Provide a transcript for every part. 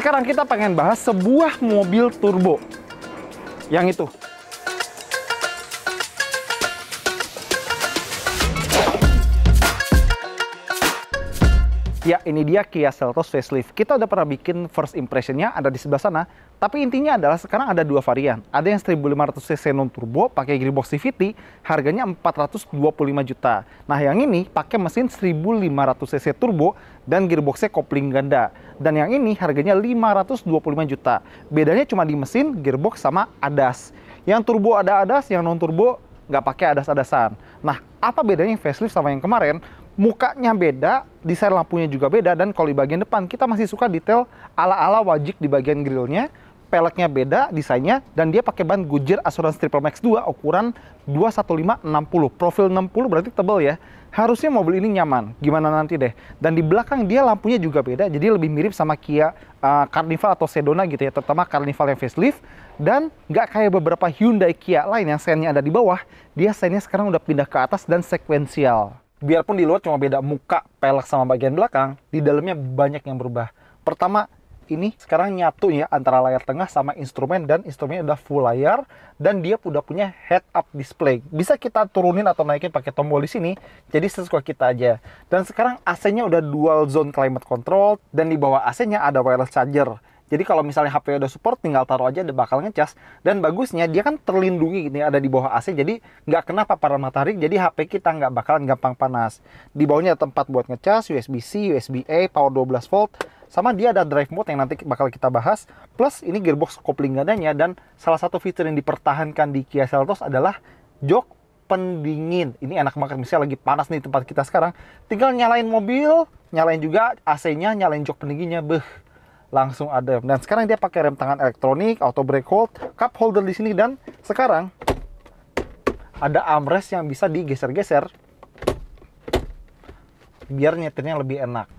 Sekarang kita pengen bahas sebuah mobil turbo. Yang itu. Ya, ini dia Kia Seltos facelift. Kita udah pernah bikin first impressionnya, ada di sebelah sana. Tapi intinya adalah sekarang ada dua varian. Ada yang 1500cc non-turbo, pakai gearbox CVT, harganya 425 juta. Nah, yang ini pakai mesin 1500cc turbo dan gearboxnya kopling ganda. Dan yang ini harganya 525 juta. Bedanya cuma di mesin, gearbox, sama ADAS. Yang turbo ada ADAS, yang non-turbo nggak pakai ADAS-ADASan. Nah, apa bedanya yang facelift sama yang kemarin? Mukanya beda, desain lampunya juga beda, dan kalau di bagian depan kita masih suka detail ala-ala wajik di bagian grillnya. Peleknya beda desainnya, dan dia pakai ban Goodyear Assurance Triple Max 2 ukuran 215/60. Profil 60 berarti tebal ya. Harusnya mobil ini nyaman. Gimana nanti deh. Dan di belakang dia lampunya juga beda, jadi lebih mirip sama Kia Carnival atau Sedona gitu ya, terutama Carnival yang facelift. Dan nggak kayak beberapa Hyundai Kia lain yang seinnya ada di bawah, dia seinnya sekarang udah pindah ke atas dan sekuensial. Biarpun di luar cuma beda muka, pelek sama bagian belakang, di dalamnya banyak yang berubah. Pertama, ini sekarang nyatu ya antara layar tengah sama instrumen, dan instrumennya udah full layar, dan dia udah punya head-up display. Bisa kita turunin atau naikin pakai tombol di sini, jadi sesuka kita aja. Dan sekarang AC-nya udah dual zone climate control, dan di bawah AC-nya ada wireless charger. Jadi kalau misalnya HP udah support, tinggal taruh aja, dia bakal ngecas. Dan bagusnya, dia kan terlindungi gitu, ada di bawah AC, jadi nggak kena paparan matahari, jadi HP kita nggak bakalan gampang panas. Di bawahnya ada tempat buat ngecas, USB-C, USB-A, power 12 volt, sama dia ada drive mode yang nanti bakal kita bahas. Plus ini gearbox kopling gandanya, dan salah satu fitur yang dipertahankan di Kia Seltos adalah jok pendingin. Ini enak banget, misalnya lagi panas nih tempat kita sekarang, tinggal nyalain mobil, nyalain juga AC-nya, nyalain jok pendinginnya, langsung ada. Dan sekarang dia pakai rem tangan elektronik, auto brake hold, cup holder di sini, dan sekarang ada armrest yang bisa digeser-geser biar nyetirnya lebih enak.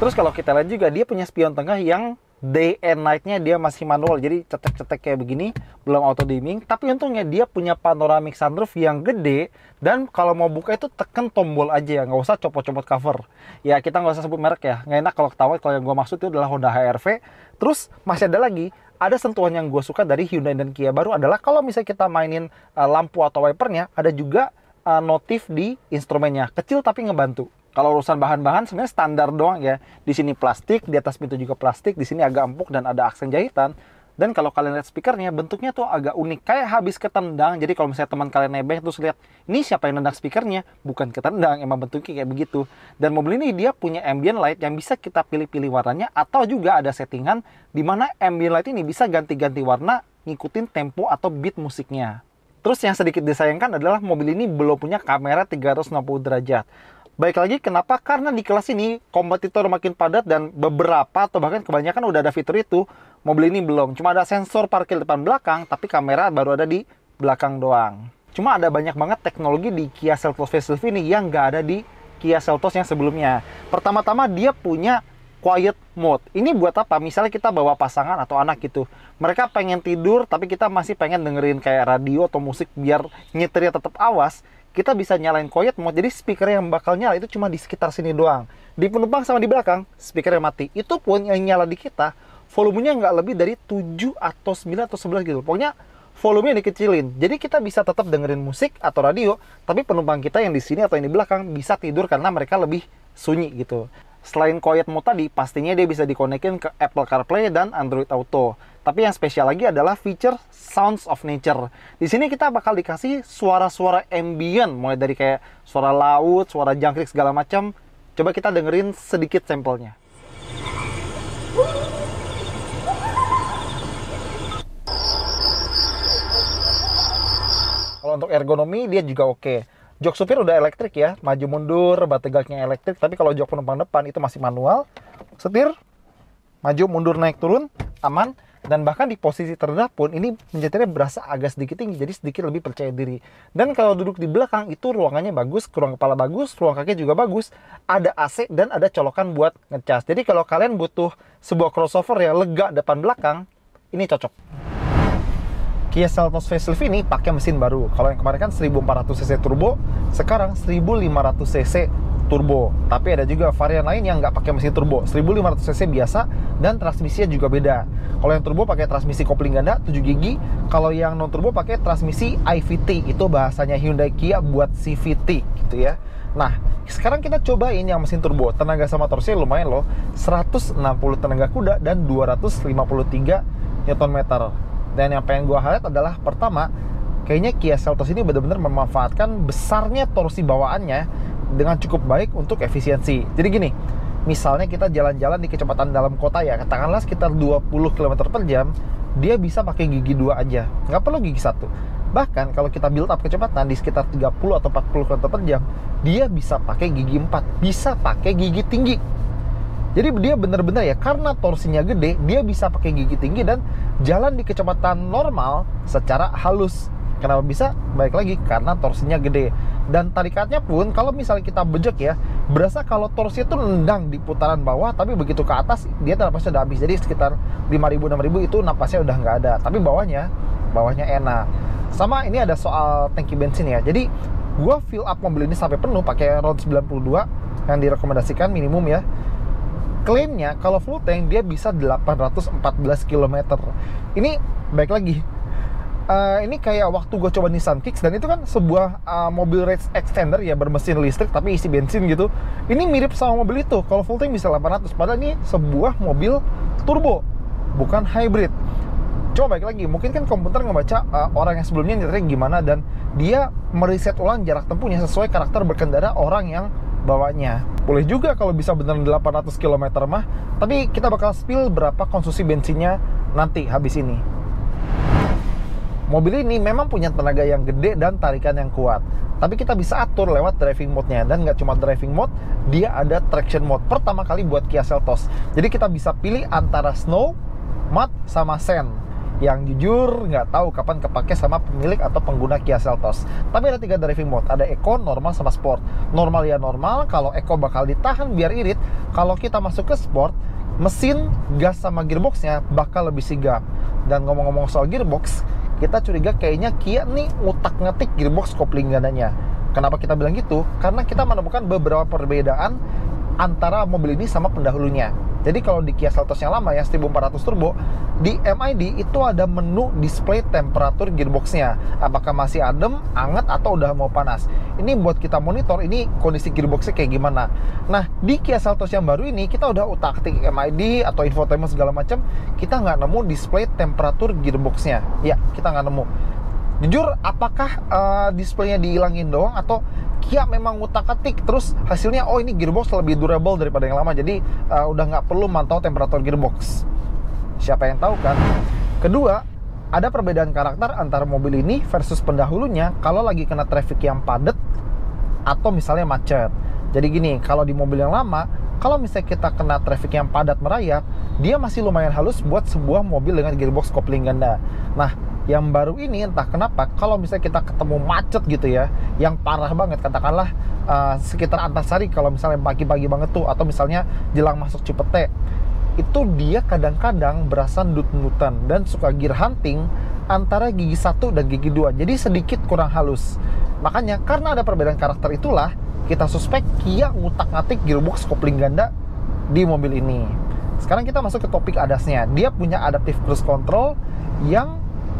Terus kalau kita lihat juga, dia punya spion tengah yang day and night-nya dia masih manual, jadi cetek-cetek kayak begini, belum auto dimming. Tapi untungnya dia punya panoramic sunroof yang gede, dan kalau mau buka itu tekan tombol aja ya, nggak usah copot-copot cover. Ya kita nggak usah sebut merek ya, nggak enak kalau ketahuan. Kalau yang gue maksud itu adalah Honda HR-V. Terus masih ada lagi, ada sentuhan yang gue suka dari Hyundai dan Kia baru adalah kalau misalnya kita mainin lampu atau wipernya, ada juga notif di instrumennya, kecil tapi ngebantu. Kalau urusan bahan-bahan sebenarnya standar doang ya. Di sini plastik, di atas pintu juga plastik, di sini agak empuk dan ada aksen jahitan. Dan kalau kalian lihat speakernya, bentuknya tuh agak unik, kayak habis ketendang. Jadi kalau misalnya teman kalian nebeng terus lihat, ini siapa yang nendang speakernya? Bukan ketendang, emang bentuknya kayak begitu. Dan mobil ini dia punya ambient light yang bisa kita pilih-pilih warnanya, atau juga ada settingan di mana ambient light ini bisa ganti-ganti warna ngikutin tempo atau beat musiknya. Terus yang sedikit disayangkan adalah mobil ini belum punya kamera 360 derajat. Baik lagi, kenapa? Karena di kelas ini kompetitor makin padat, dan beberapa atau bahkan kebanyakan udah ada fitur itu. Mobil ini belum. Cuma ada sensor parkir depan belakang, tapi kamera baru ada di belakang doang. Cuma ada banyak banget teknologi di Kia Seltos facelift ini yang nggak ada di Kia Seltos yang sebelumnya. Pertama-tama dia punya quiet mode. Ini buat apa? Misalnya kita bawa pasangan atau anak gitu. Mereka pengen tidur, tapi kita masih pengen dengerin kayak radio atau musik biar nyetirnya tetap awas. Kita bisa nyalain quiet mode, jadi speaker yang bakal nyala itu cuma di sekitar sini doang. Di penumpang sama di belakang, speaker yang mati. Itu pun yang nyala di kita, volumenya nggak lebih dari 7 atau 9 atau 11 gitu. Pokoknya volumenya dikecilin. Jadi kita bisa tetap dengerin musik atau radio, tapi penumpang kita yang di sini atau yang di belakang bisa tidur karena mereka lebih sunyi gitu. Selain quiet mode tadi, pastinya dia bisa dikonekin ke Apple CarPlay dan Android Auto. Tapi yang spesial lagi adalah feature Sounds of Nature. Di sini kita bakal dikasih suara-suara ambient, mulai dari kayak suara laut, suara jangkrik segala macam. Coba kita dengerin sedikit sampelnya. Kalau untuk ergonomi dia juga oke. Jok supir udah elektrik ya, maju mundur, bat tegaknya elektrik. Tapi kalau jok penumpang depan itu masih manual. Setir, maju mundur naik turun, aman. Dan bahkan di posisi terendah pun ini menyetirnya berasa agak sedikit tinggi, jadi sedikit lebih percaya diri. Dan kalau duduk di belakang itu ruangannya bagus, ruang kepala bagus, ruang kaki juga bagus. Ada AC dan ada colokan buat ngecas. Jadi kalau kalian butuh sebuah crossover yang lega depan belakang, ini cocok. Kia Seltos facelift ini pakai mesin baru. Kalau yang kemarin kan 1400cc turbo, sekarang 1500cc turbo. Tapi ada juga varian lain yang nggak pakai mesin turbo, 1500 cc biasa, dan transmisinya juga beda. Kalau yang turbo pakai transmisi kopling ganda 7 gigi, kalau yang non turbo pakai transmisi IVT, itu bahasanya Hyundai Kia buat CVT gitu ya. Nah, sekarang kita cobain yang mesin turbo. Tenaga sama torsinya lumayan loh, 160 tenaga kuda dan 253 Nm. Dan yang pengen gua highlight adalah pertama, kayaknya Kia Seltos ini benar-benar memanfaatkan besarnya torsi bawaannya dengan cukup baik untuk efisiensi. Jadi gini, misalnya kita jalan-jalan di kecepatan dalam kota ya, katakanlah sekitar 20 km per jam, dia bisa pakai gigi 2 aja, nggak perlu gigi 1. Bahkan kalau kita build up kecepatan di sekitar 30 atau 40 km per jam, dia bisa pakai gigi 4, bisa pakai gigi tinggi. Jadi dia bener-bener ya, karena torsinya gede, dia bisa pakai gigi tinggi dan jalan di kecepatan normal secara halus. Kenapa bisa? Baik lagi, karena torsinya gede. Dan tarikannya pun, kalau misalnya kita bejek ya, berasa kalau torsi itu nendang di putaran bawah, tapi begitu ke atas, dia napasnya udah habis. Jadi sekitar 5.000-6.000 itu napasnya udah nggak ada. Tapi bawahnya enak. Sama ini ada soal tangki bensin ya. Jadi gua fill up mobil ini sampai penuh pakai RON 92 yang direkomendasikan minimum ya. Klaimnya kalau full tank dia bisa 814 km. Ini baik lagi, ini kayak waktu gue coba Nissan Kicks, dan itu kan sebuah mobil range extender ya, bermesin listrik tapi isi bensin gitu. Ini mirip sama mobil itu, kalau full tank bisa 800, padahal ini sebuah mobil turbo, bukan hybrid. Coba baik lagi, mungkin kan komputer ngebaca orang yang sebelumnya nyetirnya gimana, dan dia meriset ulang jarak tempuhnya sesuai karakter berkendara orang yang bawanya. Boleh juga kalau bisa beneran 800 km mah, tapi kita bakal spill berapa konsumsi bensinnya nanti habis ini. Mobil ini memang punya tenaga yang gede dan tarikan yang kuat, tapi kita bisa atur lewat driving mode-nya. Dan nggak cuma driving mode, dia ada traction mode pertama kali buat Kia Seltos. Jadi kita bisa pilih antara snow, mud, sama sand. Yang jujur nggak tahu kapan kepake sama pemilik atau pengguna Kia Seltos. Tapi ada 3 driving mode, ada eco, normal, sama sport. Normal ya normal, kalau eco bakal ditahan biar irit. Kalau kita masuk ke sport, mesin, gas, sama gearboxnya bakal lebih sigap. Dan ngomong-ngomong soal gearbox, kita curiga kayaknya Kia nih ngutak-ngatik gearbox kopling gandanya. Kenapa kita bilang gitu? Karena kita menemukan beberapa perbedaan antara mobil ini sama pendahulunya. Jadi kalau di Kia Seltos yang lama ya, 1400 turbo, di MID itu ada menu display temperatur gearboxnya. Apakah masih adem, anget, atau udah mau panas. Ini buat kita monitor ini kondisi gearboxnya kayak gimana. Nah, di Kia Seltos yang baru ini kita udah utak-atik MID atau infotainment segala macam, kita nggak nemu display temperatur gearboxnya. Ya, kita nggak nemu. Jujur, apakah displaynya dihilangin doang, atau Kia memang ngutak-atik terus hasilnya oh ini gearbox lebih durable daripada yang lama, jadi udah nggak perlu mantau temperatur gearbox. Siapa yang tahu kan? Kedua, ada perbedaan karakter antara mobil ini versus pendahulunya kalau lagi kena traffic yang padat atau misalnya macet. Jadi gini, kalau di mobil yang lama, kalau misalnya kita kena traffic yang padat merayap, dia masih lumayan halus buat sebuah mobil dengan gearbox kopling ganda. Nah, yang baru ini entah kenapa kalau misalnya kita ketemu macet gitu ya, yang parah banget, katakanlah sekitar Antasari, kalau misalnya pagi-pagi banget tuh, atau misalnya jelang masuk Cipete, itu dia kadang-kadang berasa nut-nutan dan suka gear hunting antara gigi 1 dan gigi 2, jadi sedikit kurang halus. Makanya karena ada perbedaan karakter itulah kita suspek Kia ngutak-ngatik gearbox kopling ganda di mobil ini. Sekarang kita masuk ke topik ADAS-nya. Dia punya adaptive cruise control yang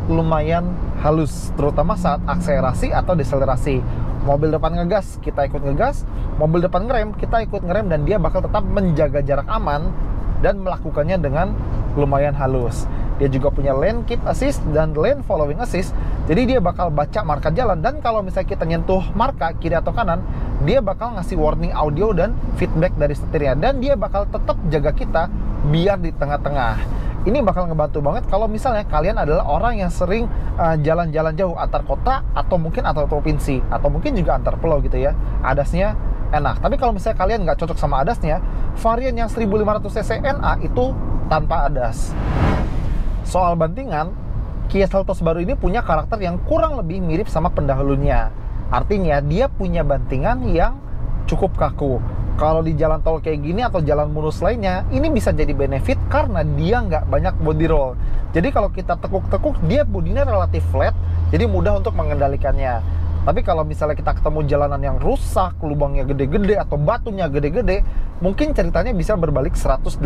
lumayan halus, terutama saat akselerasi atau deselerasi. Mobil depan ngegas, kita ikut ngegas. Mobil depan ngerem, kita ikut ngerem, dan dia bakal tetap menjaga jarak aman dan melakukannya dengan lumayan halus. Dia juga punya lane keep assist dan lane following assist. Jadi dia bakal baca marka jalan, dan kalau misalnya kita nyentuh marka kiri atau kanan, dia bakal ngasih warning audio dan feedback dari setirnya, dan dia bakal tetap jaga kita biar di tengah-tengah. Ini bakal ngebantu banget kalau misalnya kalian adalah orang yang sering jalan-jalan jauh antar kota, atau mungkin antar provinsi, atau mungkin juga antar pulau gitu ya. ADAS-nya enak. Tapi kalau misalnya kalian nggak cocok sama ADAS-nya, varian yang 1500cc NA itu tanpa ADAS. Soal bantingan, Kia Seltos baru ini punya karakter yang kurang lebih mirip sama pendahulunya. Artinya dia punya bantingan yang cukup kaku. Kalau di jalan tol kayak gini atau jalan mulus lainnya, ini bisa jadi benefit karena dia nggak banyak body roll. Jadi kalau kita tekuk-tekuk, dia bodinya relatif flat, jadi mudah untuk mengendalikannya. Tapi kalau misalnya kita ketemu jalanan yang rusak, lubangnya gede-gede atau batunya gede-gede, mungkin ceritanya bisa berbalik 180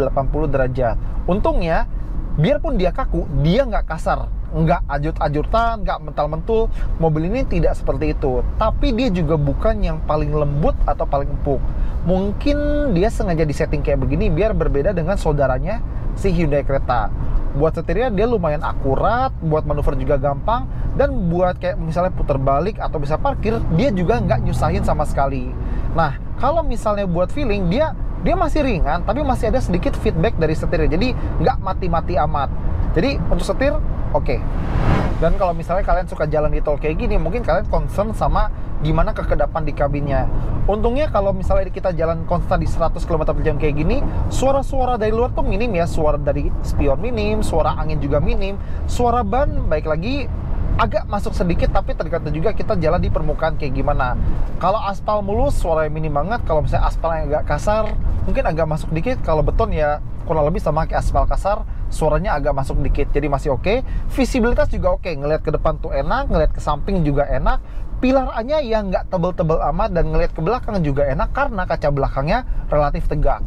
derajat. Untungnya, biarpun dia kaku, dia nggak kasar, nggak ajut-ajutan, nggak mental-mentul. Mobil ini tidak seperti itu. Tapi dia juga bukan yang paling lembut atau paling empuk. Mungkin dia sengaja disetting kayak begini biar berbeda dengan saudaranya si Hyundai Creta. Buat setirnya dia lumayan akurat, buat manuver juga gampang, dan buat kayak misalnya putar balik atau bisa parkir, dia juga nggak nyusahin sama sekali. Nah, kalau misalnya buat feeling, dia masih ringan, tapi masih ada sedikit feedback dari setirnya, jadi nggak mati-mati amat. Jadi untuk setir, oke. Dan kalau misalnya kalian suka jalan di tol kayak gini, mungkin kalian concern sama gimana kekedapan di kabinnya. Untungnya kalau misalnya kita jalan konstan di 100 km/jam kayak gini, suara-suara dari luar tuh minim ya. Suara dari spion minim, suara angin juga minim, suara ban baik lagi agak masuk sedikit, tapi tergantung juga kita jalan di permukaan kayak gimana. Kalau aspal mulus, suaranya minim banget. Kalau misalnya aspal yang agak kasar, mungkin agak masuk dikit. Kalau beton ya kurang lebih sama kayak aspal kasar, suaranya agak masuk dikit, jadi masih oke. Visibilitas juga oke, ngelihat ke depan tuh enak, ngelihat ke samping juga enak. Pilar-nya yang nggak tebel-tebel amat, dan ngelihat ke belakang juga enak karena kaca belakangnya relatif tegak.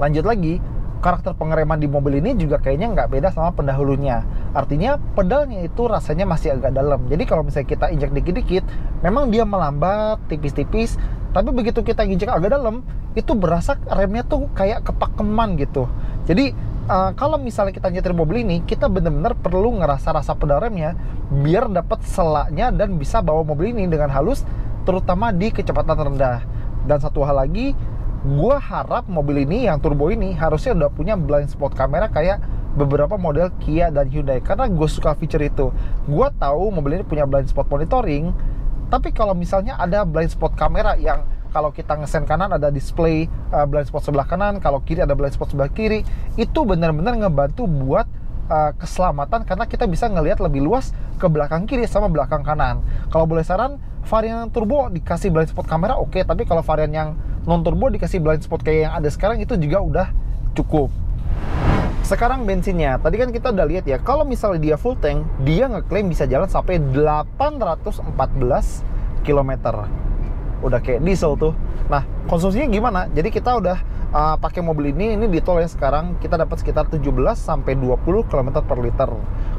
Lanjut lagi, karakter pengereman di mobil ini juga kayaknya nggak beda sama pendahulunya. Artinya pedalnya itu rasanya masih agak dalam. Jadi kalau misalnya kita injak dikit-dikit, memang dia melambat tipis-tipis, tapi begitu kita injak agak dalam, itu berasa remnya tuh kayak kepakeman gitu. Jadi kalau misalnya kita nyetir mobil ini, kita benar-benar perlu ngerasa rasa pedal remnya biar dapat selaknya dan bisa bawa mobil ini dengan halus, terutama di kecepatan rendah. Dan satu hal lagi, gue harap mobil ini yang turbo ini harusnya udah punya blind spot kamera kayak beberapa model Kia dan Hyundai, karena gue suka feature itu. Gue tahu mobil ini punya blind spot monitoring, tapi kalau misalnya ada blind spot kamera yang kalau kita ngesen kanan ada display blind spot sebelah kanan, kalau kiri ada blind spot sebelah kiri, itu benar-benar ngebantu buat keselamatan, karena kita bisa ngelihat lebih luas ke belakang kiri sama belakang kanan. Kalau boleh saran, varian turbo dikasih blind spot kamera oke, tapi kalau varian yang non turbo dikasih blind spot kayak yang ada sekarang itu juga udah cukup. Sekarang bensinnya, tadi kan kita udah lihat ya, kalau misalnya dia full tank, dia ngeklaim bisa jalan sampai 814 km. Udah kayak diesel tuh. Nah, konsumsinya gimana? Jadi kita udah pakai mobil ini di tol ya, sekarang kita dapat sekitar 17 sampai 20 km per liter.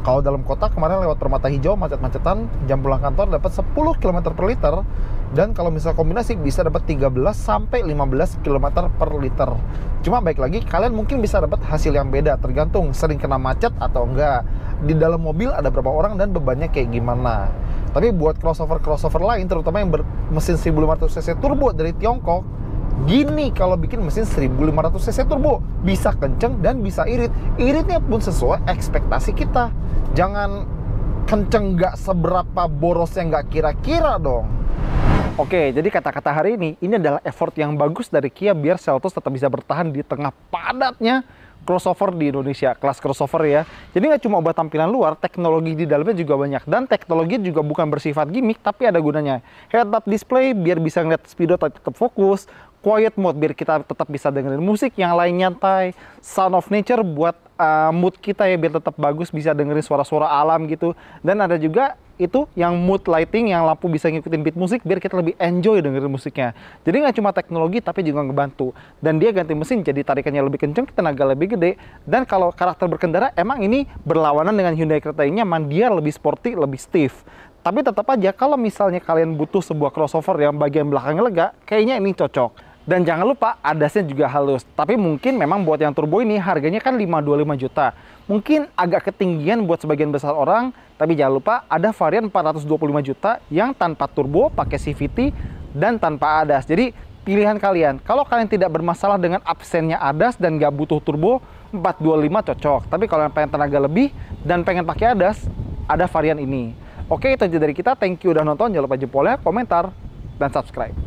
Kalau dalam kota kemarin lewat Permata Hijau macet-macetan, jam pulang kantor dapat 10 km per liter. Dan kalau misal kombinasi bisa dapat 13 sampai 15 km per liter. Cuma baik lagi, kalian mungkin bisa dapat hasil yang beda, tergantung sering kena macet atau enggak. Di dalam mobil ada berapa orang dan bebannya kayak gimana. Tapi buat crossover lain, terutama yang bermesin 1500 cc turbo dari Tiongkok, gini kalau bikin mesin 1500 cc turbo bisa kenceng dan bisa irit. Iritnya pun sesuai ekspektasi kita. Jangan kenceng nggak seberapa borosnya nggak kira-kira dong. Oke, jadi kata-kata hari ini adalah effort yang bagus dari Kia biar Seltos tetap bisa bertahan di tengah padatnya crossover di Indonesia, kelas crossover ya. Jadi nggak cuma buat tampilan luar, teknologi di dalamnya juga banyak. Dan teknologi juga bukan bersifat gimmick, tapi ada gunanya. Head-up display biar bisa ngeliat speedo tetap fokus, quiet mode biar kita tetap bisa dengerin musik, yang lain nyantai, sound of nature buat mood kita ya biar tetap bagus, bisa dengerin suara-suara alam gitu. Dan ada juga itu yang mood lighting, yang lampu bisa ngikutin beat musik biar kita lebih enjoy dengerin musiknya. Jadi nggak cuma teknologi tapi juga ngebantu. Dan dia ganti mesin jadi tarikannya lebih kenceng, tenaga lebih gede. Dan kalau karakter berkendara emang ini berlawanan dengan Hyundai Creta ini, nyaman, dia lebih sporty, lebih stiff. Tapi tetap aja kalau misalnya kalian butuh sebuah crossover yang bagian belakangnya lega, kayaknya ini cocok. Dan jangan lupa adasnya juga halus. Tapi mungkin memang buat yang turbo ini harganya kan 525 juta. Mungkin agak ketinggian buat sebagian besar orang, tapi jangan lupa ada varian 425 juta yang tanpa turbo, pakai CVT, dan tanpa ADAS. Jadi pilihan kalian. Kalau kalian tidak bermasalah dengan absennya ADAS dan nggak butuh turbo, 425 cocok. Tapi kalau pengen tenaga lebih dan pengen pakai ADAS, ada varian ini. Oke, itu aja dari kita. Thank you udah nonton. Jangan lupa jempolnya, komentar, dan subscribe.